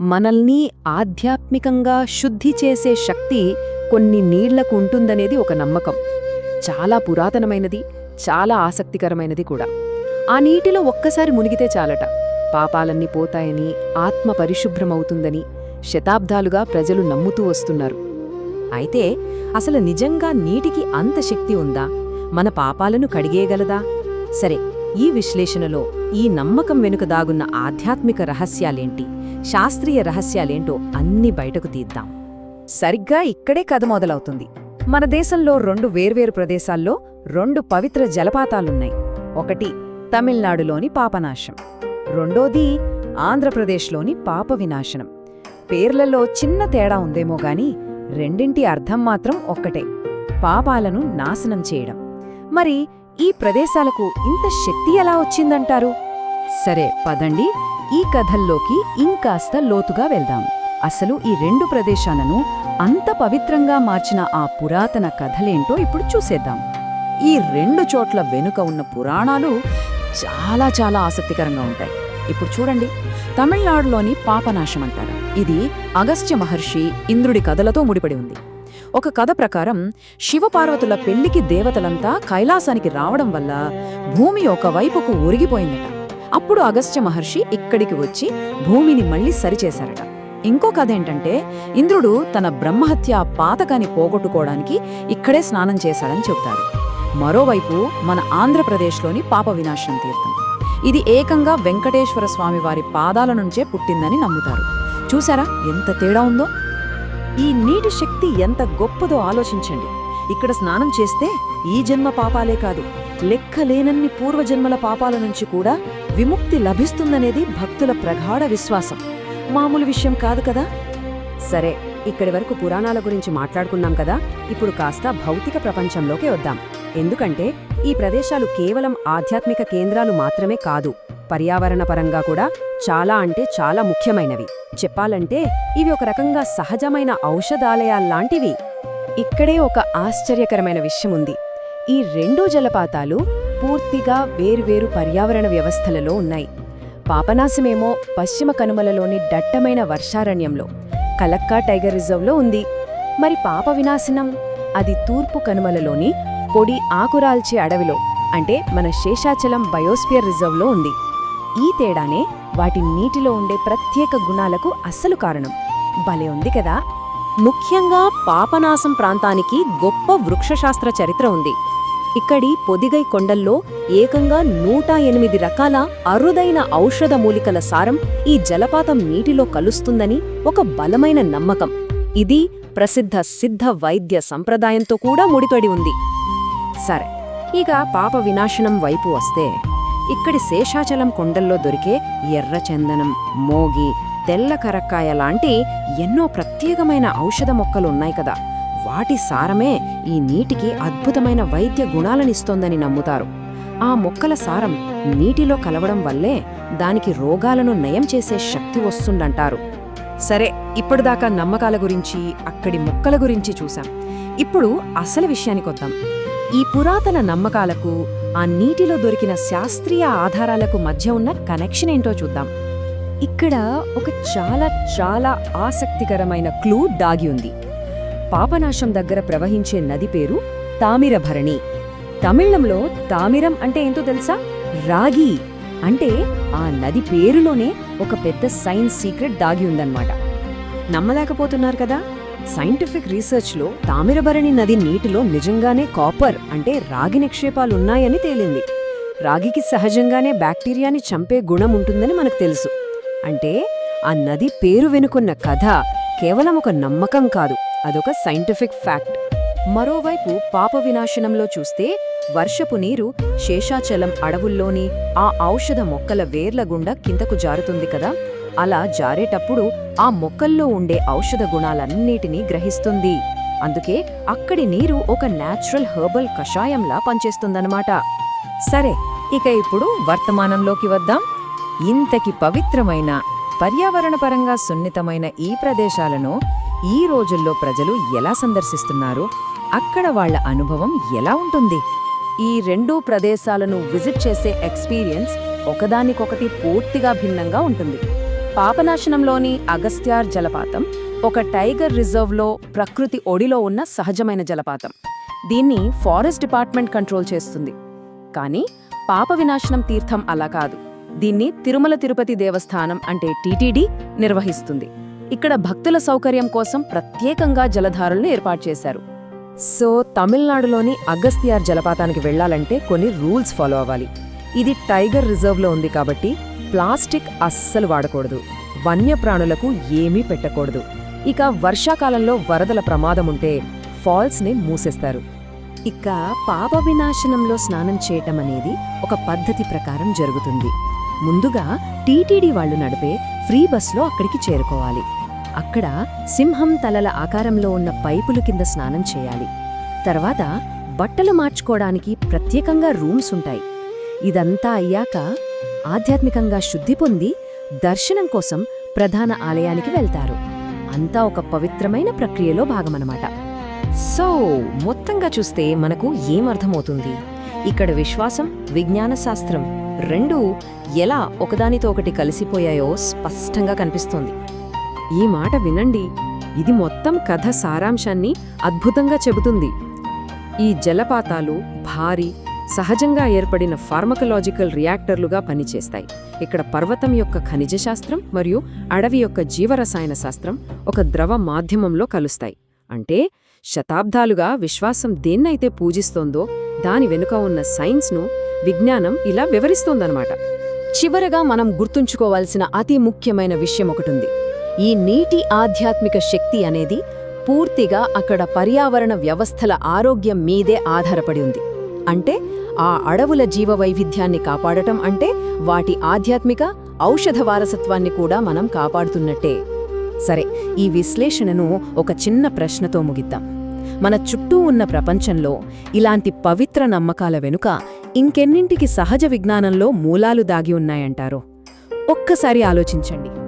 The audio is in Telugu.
మనల్ని ఆధ్యాత్మికంగా శుద్ధి చేసే శక్తి కొన్ని నీళ్లకు ఉంటుందనేది ఒక నమ్మకం. చాలా పురాతనమైనది, చాలా ఆసక్తికరమైనది కూడా. ఆ నీటిలో ఒక్కసారి మునిగితే చాలట, పాపాలన్నీ పోతాయని, ఆత్మ పరిశుభ్రమవుతుందని శతాబ్దాలుగా ప్రజలు నమ్ముతూ వస్తున్నారు. అయితే అసలు నిజంగా నీటికి అంత శక్తి ఉందా? మన పాపాలను కడిగేయగలదా? సరే, ఈ విశ్లేషణలో ఈ నమ్మకం వెనుక దాగున్న ఆధ్యాత్మిక రహస్యాలేంటి, శాస్త్రీయ రహస్యాలేంటో అన్నీ బయటకు తీద్దాం. సరిగ్గా ఇక్కడే కథ మొదలవుతుంది. మన దేశంలో 2 వేర్వేరు ప్రదేశాల్లో 2 పవిత్ర జలపాతాలున్నాయి. ఒకటి తమిళనాడులోని పాపనాశం, రెండోది ఆంధ్రప్రదేశ్లోని పాప వినాశనం. పేర్లలో చిన్న తేడా ఉందేమో గాని రెండింటి అర్థం మాత్రం ఒక్కటే: పాపాలను నాశనం చేయడం. మరి ఈ ప్రదేశాలకు ఇంత శక్తి ఎలా వచ్చిందంటారు? సరే, పదండి ఈ కథల్లోకి ఇంకాస్త లోతుగా వెళ్దాం. అసలు ఈ 2 ప్రదేశాలను అంత పవిత్రంగా మార్చిన ఆ పురాతన కథలేంటో ఇప్పుడు చూసేద్దాం. ఈ 2 చోట్ల వెనుక ఉన్న పురాణాలు చాలా చాలా ఆసక్తికరంగా ఉంటాయి. ఇప్పుడు చూడండి, తమిళనాడులోని పాపనాశం అంటారు. ఇది అగస్త్య మహర్షి ఇంద్రుడి కథలతో ముడిపడి ఉంది. ఒక కథ ప్రకారం శివపార్వతుల పెళ్లికి దేవతలంతా కైలాసానికి రావడం వల్ల భూమి ఒకవైపుకు ఒరిగిపోయిందట. అప్పుడు అగస్త్య మహర్షి ఇక్కడికి వచ్చి భూమిని మళ్లీ సరిచేశారట. ఇంకో కథ ఏంటంటే, ఇంద్రుడు తన బ్రహ్మహత్య పాతకాన్ని పోగొట్టుకోవడానికి ఇక్కడే స్నానం చేశాడని చెబుతారు. మరోవైపు మన ఆంధ్రప్రదేశ్లోని పాప వినాశనం తీర్థం. ఇది ఏకంగా వెంకటేశ్వర స్వామివారి పాదాల నుంచే పుట్టిందని నమ్ముతారు. చూసారా ఎంత తేడా ఉందో? ఈ నీటి శక్తి ఎంత గొప్పదో ఆలోచించండి. ఇక్కడ స్నానం చేస్తే ఈ జన్మ పాపాలే కాదు, లెక్కలేనన్ని పూర్వజన్మల పాపాల నుంచి కూడా విముక్తి లభిస్తుందనేది భక్తుల ప్రగాఢ విశ్వాసం. మామూలు విషయం కాదు కదా. సరే, ఇక్కడి వరకు పురాణాల గురించి మాట్లాడుకున్నాం కదా, ఇప్పుడు కాస్త భౌతిక ప్రపంచంలోకి వద్దాం. ఎందుకంటే ఈ ప్రదేశాలు కేవలం ఆధ్యాత్మిక కేంద్రాలు మాత్రమే కాదు, పర్యావరణపరంగా కూడా చాలా అంటే చాలా ముఖ్యమైనవి. చెప్పాలంటే ఇవి ఒక రకంగా సహజమైన ఔషధాలయాల్లాంటివి. ఇక్కడే ఒక ఆశ్చర్యకరమైన విషయం ఉంది. ఈ 2 జలపాతాలు పూర్తిగా వేర్వేరు పర్యావరణ వ్యవస్థలలో ఉన్నాయి. పాపనాశమేమో పశ్చిమ కనుమలలోని దట్టమైన వర్షారణ్యంలో, కలక్కా టైగర్ రిజర్వ్లో ఉంది. మరి పాప వినాశనం అది తూర్పు కనుమలలోని పొడి ఆకురాల్చే అడవిలో, అంటే మన శేషాచలం బయోస్పియర్ రిజర్వ్లో ఉంది. ఈ తేడానే వాటి నీటిలో ఉండే ప్రత్యేక గుణాలకు అస్సలు కారణం. భలే ఉంది కదా. ముఖ్యంగా పాపనాశం ప్రాంతానికి గొప్ప వృక్షశాస్త్ర చరిత్ర ఉంది. ఇక్కడి పొదిగై కొండల్లో ఏకంగా 108 రకాల అరుదైన ఔషధ మూలికల సారం ఈ జలపాతం నీటిలో కలుస్తుందని ఒక బలమైన నమ్మకం. ఇది ప్రసిద్ధ సిద్ధ వైద్య సంప్రదాయంతో కూడా ముడిపడి ఉంది. సరే, ఇక పాప వినాశనం వైపు వస్తే, ఇక్కడి శేషాచలం కొండల్లో దొరికే ఎర్రచందనం, మోగి, తెల్ల కరక్కాయ లాంటి ఎన్నో ప్రత్యేకమైన ఔషధ మొక్కలున్నాయి కదా. వాటి సారమే ఈ నీటికి అద్భుతమైన వైద్య గుణాలనిస్తోందని నమ్ముతారు. ఆ మొక్కల సారం నీటిలో కలవడం వల్లే దానికి రోగాలను నయం చేసే శక్తి వస్తుందంటారు. సరే, ఇప్పటిదాకా నమ్మకాల గురించి, అక్కడి మొక్కల గురించి చూశాం. ఇప్పుడు అసలు విషయానికొద్దాం. ఈ పురాతన నమ్మకాలకు, ఆ నీటిలో దొరికిన శాస్త్రీయ ఆధారాలకు మధ్య ఉన్న కనెక్షన్ ఏంటో చూద్దాం. ఇక్కడ ఒక చాలా చాలా ఆసక్తికరమైన క్లూ దాగి ఉంది. పాపనాశం దగ్గర ప్రవహించే నది పేరు తామిరభరణి. తమిళంలో తామిరం అంటే ఏంటో తెలుసా? రాగి. అంటే ఆ నది పేరులోనే ఒక పెద్ద సైన్స్ సీక్రెట్ దాగి ఉందన్నమాట. నమ్మలేకపోతున్నారు కదా? సైంటిఫిక్ రీసెర్చ్లో తామిరభరణి నది నీటిలో నిజంగానే కాపర్ అంటే రాగి నిక్షేపాలున్నాయని తేలింది. రాగికి సహజంగానే బ్యాక్టీరియాని చంపే గుణం ఉంటుందని మనకు తెలుసు. అంటే ఆ నది పేరు వెనుకున్న కథ కేవలం ఒక నమ్మకం కాదు, అదొక సైంటిఫిక్ ఫ్యాక్ట్. మరోవైపు పాప వినాశనంలో చూస్తే వర్షపు నీరు శేషాచలం అడవుల్లోని ఆ ఔషధ మొక్కల వేర్ల గుండా కిందకు జారుతుంది కదా. అలా జారేటప్పుడు ఆ మొక్కల్లో ఉండే ఔషధ గుణాలన్నిటినీ గ్రహిస్తుంది. అందుకే అక్కడి నీరు ఒక న్యాచురల్ హెర్బల్ కషాయంలా పనిచేస్తుందన్నమాట. సరే, ఇక ఇప్పుడు వర్తమానంలోకి వద్దాం. ఇంతకి పవిత్రమైన, పర్యావరణపరంగా సున్నితమైన ఈ ప్రదేశాలను ఈ రోజుల్లో ప్రజలు ఎలా సందర్శిస్తున్నారు? అక్కడ వాళ్ల అనుభవం ఎలా ఉంటుంది? ఈ 2 ప్రదేశాలను విజిట్ చేసే ఎక్స్పీరియన్స్ ఒకదానికొకటి పూర్తిగా భిన్నంగా ఉంటుంది. పాపనాశనంలోని అగస్త్యార్ జలపాతం ఒక టైగర్ రిజర్వ్లో ప్రకృతి ఒడిలో ఉన్న సహజమైన జలపాతం. దీన్ని ఫారెస్ట్ డిపార్ట్మెంట్ కంట్రోల్ చేస్తుంది. కానీ పాప వినాశనం తీర్థం అలా కాదు. దీన్ని తిరుమల తిరుపతి దేవస్థానం అంటే టీటీడీ నిర్వహిస్తుంది. ఇక్కడ భక్తుల సౌకర్యం కోసం ప్రత్యేకంగా జలధారలను ఏర్పాటు చేశారు. సో తమిళనాడులోని అగస్త్యార్ జలపాతానికి వెళ్లాలంటే కొన్ని రూల్స్ ఫాలో అవ్వాలి. ఇది టైగర్ రిజర్వ్లో ఉంది కాబట్టి ప్లాస్టిక్ అస్సలు వాడకూడదు. వన్యప్రాణులకు ఏమీ పెట్టకూడదు. ఇక వర్షాకాలంలో వరదల ప్రమాదముంటే ఫాల్స్ని మూసేస్తారు. ఇక పాప వినాశనంలో స్నానం చేయటం అనేది ఒక పద్ధతి ప్రకారం జరుగుతుంది. ముందుగా టీటీడీ వాళ్లు నడిపే ఫ్రీ బస్లో అక్కడికి చేరుకోవాలి. అక్కడ సింహం తలల ఆకారంలో ఉన్న పైపుల కింద స్నానం చేయాలి. తర్వాత బట్టలు మార్చుకోవడానికి ప్రత్యేకంగా రూమ్స్ ఉంటాయి. ఇదంతా అయ్యాక ఆధ్యాత్మికంగా శుద్ధి పొంది దర్శనం కోసం ప్రధాన ఆలయానికి వెళ్తారు. అంతా ఒక పవిత్రమైన ప్రక్రియలో భాగమన్నమాట. సో మొత్తంగా చూస్తే మనకు ఏమర్థమవుతుంది? ఇక్కడ విశ్వాసం, విజ్ఞాన శాస్త్రం రెండూ ఎలా ఒకదానితో ఒకటి కలిసిపోయాయో స్పష్టంగా కనిపిస్తోంది. ఈ మాట వినండి, ఇది మొత్తం కథ సారాంశాన్ని అద్భుతంగా చెబుతుంది. ఈ జలపాతాలు భారీ సహజంగా ఏర్పడిన ఫార్మకలాజికల్ రియాక్టర్లుగా పనిచేస్తాయి. ఇక్కడ పర్వతం యొక్క ఖనిజ శాస్త్రం మరియు అడవి యొక్క జీవరసాయన శాస్త్రం ఒక ద్రవ మాధ్యమంలో కలుస్తాయి. అంటే శతాబ్దాలుగా విశ్వాసం దేన్నైతే పూజిస్తోందో దాని వెనుక ఉన్న సైన్స్ను విజ్ఞానం ఇలా వివరిస్తోందన్నమాట. చివరగా మనం గుర్తుంచుకోవాల్సిన అతి ముఖ్యమైన విషయం ఒకటుంది. ఈ నీటి ఆధ్యాత్మిక శక్తి అనేది పూర్తిగా అక్కడ పర్యావరణ వ్యవస్థల ఆరోగ్యం మీదే ఆధారపడి ఉంది. అంటే ఆ అడవుల జీవవైవిధ్యాన్ని కాపాడటం అంటే వాటి ఆధ్యాత్మిక ఔషధ వారసత్వాన్ని కూడా మనం కాపాడుతున్నట్టే. సరే, ఈ విశ్లేషణను ఒక చిన్న ప్రశ్నతో ముగిద్దాం. మన చుట్టూ ఉన్న ప్రపంచంలో ఇలాంటి పవిత్ర నమ్మకాల వెనుక ఇంకెన్నింటికి సహజ విజ్ఞానంలో మూలాలు దాగి ఉన్నాయంటారో ఒక్కసారి ఆలోచించండి.